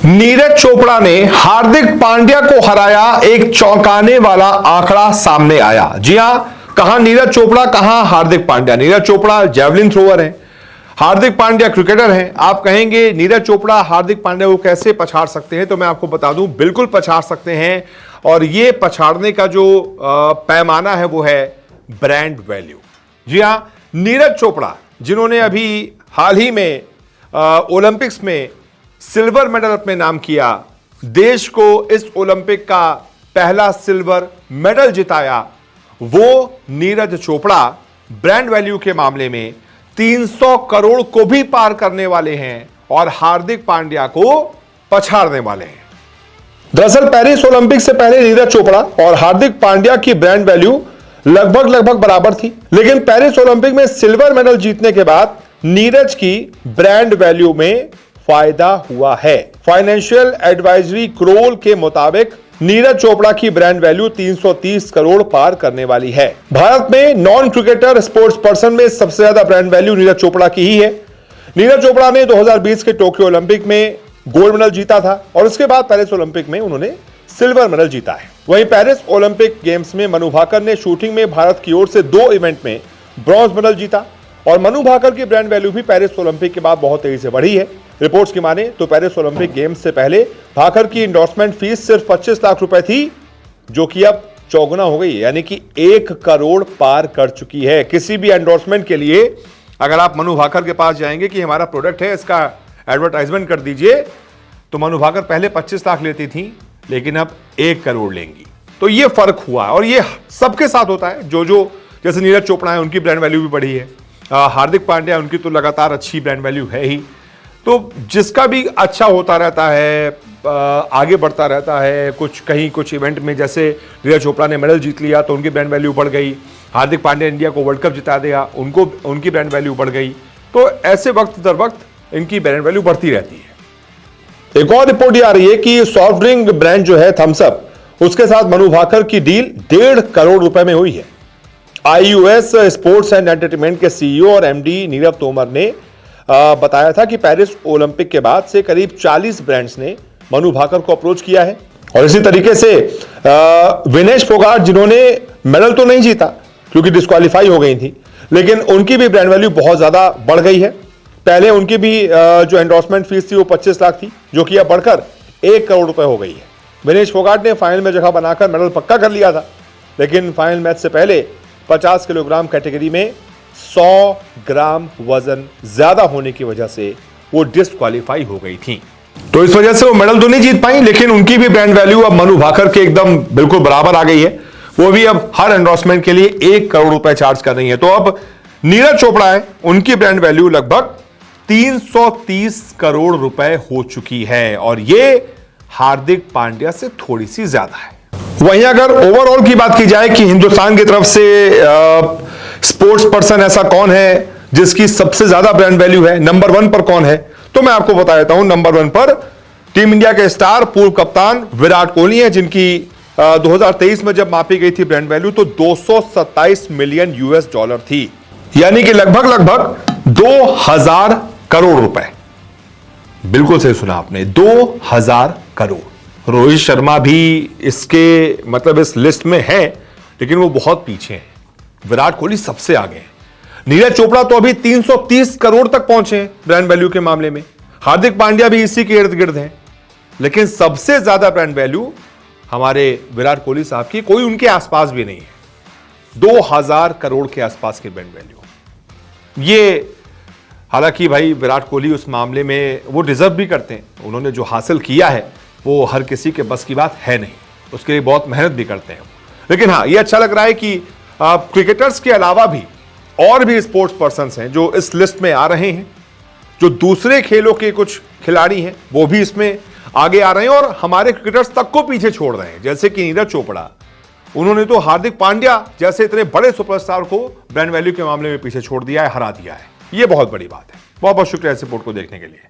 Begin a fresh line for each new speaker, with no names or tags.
नीरज चोपड़ा ने हार्दिक पांड्या को हराया, एक चौंकाने वाला आंकड़ा सामने आया। जी हां, कहां नीरज चोपड़ा, कहां हार्दिक पांड्या। नीरज चोपड़ा जेवलिन थ्रोअर हैं, हार्दिक पांड्या क्रिकेटर हैं। आप कहेंगे नीरज चोपड़ा हार्दिक पांड्या को कैसे पछाड़ सकते हैं, तो मैं आपको बता दूं बिल्कुल पछाड़ सकते हैं। और यह पछाड़ने का जो पैमाना है वो है ब्रांड वैल्यू। जी हां, नीरज चोपड़ा जिन्होंने अभी हाल ही में ओलंपिक्स में सिल्वर मेडल अपने नाम किया, देश को इस ओलंपिक का पहला सिल्वर मेडल जिताया, वो नीरज चोपड़ा ब्रांड वैल्यू के मामले में 300 करोड़ को भी पार करने वाले हैं और हार्दिक पांड्या को पछाड़ने वाले हैं। दरअसल पेरिस ओलंपिक से पहले नीरज चोपड़ा और हार्दिक पांड्या की ब्रांड वैल्यू लगभग बराबर थी, लेकिन पेरिस ओलंपिक में सिल्वर मेडल जीतने के बाद नीरज की ब्रांड वैल्यू में फायदा हुआ है। फाइनेंशियल एडवाइजरी क्रोल के मुताबिक नीरज चोपड़ा की ब्रांड वैल्यू 330 करोड़ पार करने वाली है। भारत में नॉन क्रिकेटर स्पोर्ट्स पर्सन में सबसे ज्यादा ब्रांड वैल्यू नीरज चोपड़ा की ही है। नीरज चोपड़ा ने 2020 के टोक्यो ओलंपिक में गोल्ड मेडल जीता था और उसके बाद पेरिस ओलंपिक में उन्होंने सिल्वर मेडल जीता है। वहीं पेरिस ओलंपिक गेम्स में मनु भाकर ने शूटिंग में भारत की ओर से 2 इवेंट में ब्रॉन्ज मेडल जीता और मनु भाकर की ब्रांड वैल्यू भी पेरिस ओलंपिक के बाद बहुत तेजी से बढ़ी है। रिपोर्ट्स की माने तो पेरिस ओलंपिक गेम्स से पहले भाकर की एंडोर्समेंट फीस सिर्फ 25 लाख रुपए थी, जो कि अब चौगुना हो गई, यानी कि 1 करोड़ पार कर चुकी है। किसी भी एंडोर्समेंट के लिए अगर आप मनु भाकर के पास जाएंगे कि हमारा प्रोडक्ट है, इसका एडवर्टाइजमेंट कर दीजिए, तो मनु भाकर पहले 25 लाख लेती थी, लेकिन अब 1 करोड़ लेंगी। तो ये फर्क हुआ और ये सबके साथ होता है। जो जैसे नीरज चोपड़ा है, उनकी ब्रांड वैल्यू भी बढ़ी है। हार्दिक पांड्या, उनकी तो लगातार अच्छी ब्रांड वैल्यू है ही। तो जिसका भी अच्छा होता रहता है, आगे बढ़ता रहता है, कुछ इवेंट में जैसे नीरज चोपड़ा ने मेडल जीत लिया तो उनकी ब्रांड वैल्यू बढ़ गई। हार्दिक पांड्या इंडिया को वर्ल्ड कप जिता दिया, उनकी ब्रांड वैल्यू बढ़ गई। तो ऐसे वक्त दर वक्त इनकी ब्रांड वैल्यू बढ़ती रहती है। एक और रिपोर्ट ये आ रही है कि सॉफ्ट ड्रिंक ब्रांड जो है थम्स अप, उसके साथ मनु भाकर की डील 1.5 करोड़ रुपए में हुई है। IUS स्पोर्ट्स एंड एंटरटेनमेंट के CEO और MD नीरव तोमर ने बताया था कि पेरिस ओलंपिक के बाद से करीब 40 ब्रांड्स ने मनु भाकर को अप्रोच किया है। और इसी तरीके से विनेश फोगाट, जिन्होंने मेडल तो नहीं जीता क्योंकि डिस्क्वालीफाई हो गई थी, लेकिन उनकी भी ब्रांड वैल्यू बहुत ज्यादा बढ़ गई है। पहले उनकी भी जो एंडोर्समेंट फीस थी वो 25 लाख थी, जो कि अब बढ़कर 1 करोड़ रुपए हो गई है। विनेश फोगाट ने फाइनल में जगह बनाकर मेडल पक्का कर लिया था, लेकिन फाइनल मैच से पहले 50 किलोग्राम कैटेगरी में 100 ग्राम वजन ज्यादा होने की वजह से वो डिस्क्वालीफाई हो गई थी। तो इस वजह से वो मेडल तो नहीं जीत पाई, लेकिन उनकी भी ब्रांड वैल्यू अब मनु भाकर के एकदम बिल्कुल बराबर आ गई है। वो भी अब हर एंडोर्समेंट के लिए 1 करोड़ रुपए चार्ज कर रही है। तो अब नीरज चोपड़ा है, उनकी ब्रांड वैल्यू लगभग 330 करोड़ रुपए हो चुकी है और ये हार्दिक पांड्या से थोड़ी सी ज्यादा है। वहीं अगर ओवरऑल की बात की जाए कि हिंदुस्तान की तरफ से स्पोर्ट्स पर्सन ऐसा कौन है जिसकी सबसे ज्यादा ब्रांड वैल्यू है, नंबर 1 पर कौन है, तो मैं आपको बता देता हूं। नंबर 1 पर टीम इंडिया के स्टार पूर्व कप्तान विराट कोहली है, जिनकी 2023 में जब मापी गई थी ब्रांड वैल्यू तो 227 मिलियन $, थी, यानी कि लगभग 2000 करोड़ रुपए। बिल्कुल सही सुना आपने, 2000 करोड़। रोहित शर्मा भी इस लिस्ट में है, लेकिन वो बहुत पीछे हैं। विराट कोहली सबसे आगे है। नीरज चोपड़ा तो अभी 330 करोड़ तक पहुंचे हैं ब्रांड वैल्यू के मामले में। हार्दिक पांड्या भी इसी के इर्द गिर्द हैं, लेकिन सबसे ज्यादा ब्रांड वैल्यू हमारे विराट कोहली साहब की कोई उनके आसपास भी नहीं है। 2000 करोड़ के आसपास की ब्रांड वैल्यू। ये हालांकि भाई विराट कोहली उस मामले में वो डिजर्व भी करते हैं। उन्होंने जो हासिल किया है वो हर किसी के बस की बात है नहीं, उसके लिए बहुत मेहनत भी करते हैं। लेकिन हाँ, ये अच्छा लग रहा है कि क्रिकेटर्स के अलावा भी और भी स्पोर्ट्स पर्सन्स हैं जो इस लिस्ट में आ रहे हैं। जो दूसरे खेलों के कुछ खिलाड़ी हैं वो भी इसमें आगे आ रहे हैं और हमारे क्रिकेटर्स तक को पीछे छोड़ रहे हैं। जैसे कि नीरज चोपड़ा, उन्होंने तो हार्दिक पांड्या जैसे इतने बड़े सुपरस्टार को ब्रांड वैल्यू के मामले में पीछे छोड़ दिया है, हरा दिया है। ये बहुत बड़ी बात है। बहुत बहुत शुक्रिया इस रिपोर्ट को देखने के लिए।